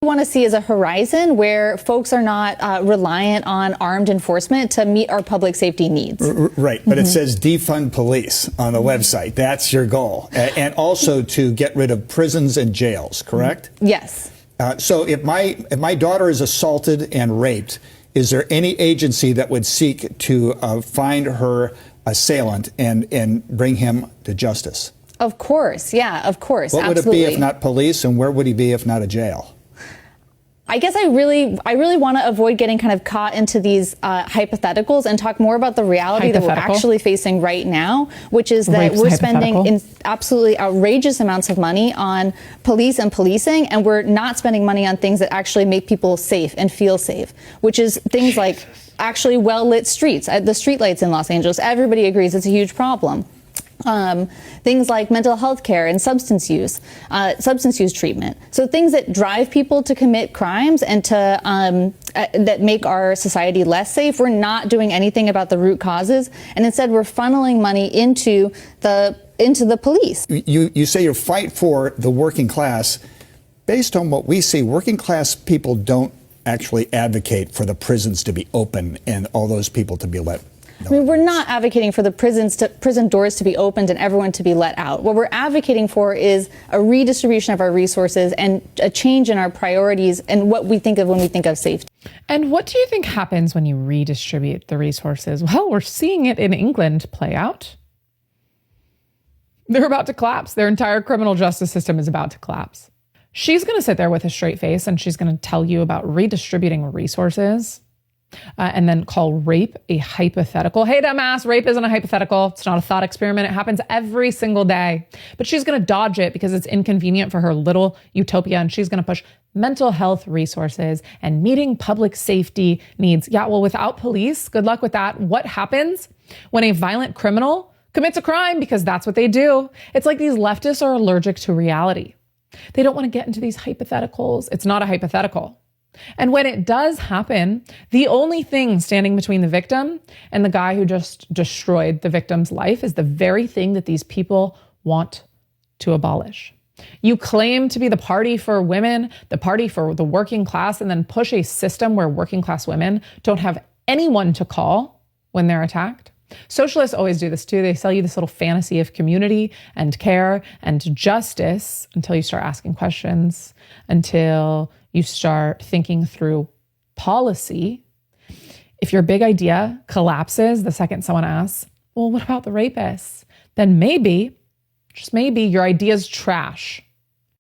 Want to see is a horizon where folks are not reliant on armed enforcement to meet our public safety needs. Right, but it says defund police on the website. That's your goal. And also to get rid of prisons and jails, correct? Yes. So if my daughter is assaulted and raped, is there any agency that would seek to find her assailant and bring him to justice? Of course, yeah, of course. What absolutely. would it be if not police, and where would he be if not a jail? I guess I really want to avoid getting kind of caught into these hypotheticals and talk more about the reality that we're actually facing right now, which is that we're spending absolutely outrageous amounts of money on police and policing, and we're not spending money on things that actually make people safe and feel safe, which is things like actually well-lit streets. The streetlights in Los Angeles, everybody agrees it's a huge problem. Things like mental health care and substance use treatment. So things that drive people to commit crimes and to that make our society less safe. We're not doing anything about the root causes, and instead we're funneling money into the police. You say you fight for the working class. Based on what we see, working class people don't actually advocate for the prisons to be open and all those people to be let. I mean, we're not advocating for the prison doors to be opened and everyone to be let out. What we're advocating for is a redistribution of our resources and a change in our priorities and what we think of when we think of safety. And what do you think happens when you redistribute the resources? Well, we're seeing it in England play out. They're about to collapse. Their entire criminal justice system is about to collapse. She's going to sit there with a straight face and she's going to tell you about redistributing resources. And then call rape a hypothetical. Hey, dumbass, rape isn't a hypothetical. It's not a thought experiment. It happens every single day. But she's going to dodge it because it's inconvenient for her little utopia. And she's going to push mental health resources and meeting public safety needs. Yeah, well, without police, good luck with that. What happens when a violent criminal commits a crime? Because that's what they do. It's like these leftists are allergic to reality. They don't want to get into these hypotheticals. It's not a hypothetical. And when it does happen, the only thing standing between the victim and the guy who just destroyed the victim's life is the very thing that these people want to abolish. You claim to be the party for women, the party for the working class, and then push a system where working class women don't have anyone to call when they're attacked. Socialists always do this too. They sell you this little fantasy of community and care and justice until you start asking questions, until you start thinking through policy. If your big idea collapses the second someone asks, well, what about the rapists? Then maybe, just maybe, your idea's trash.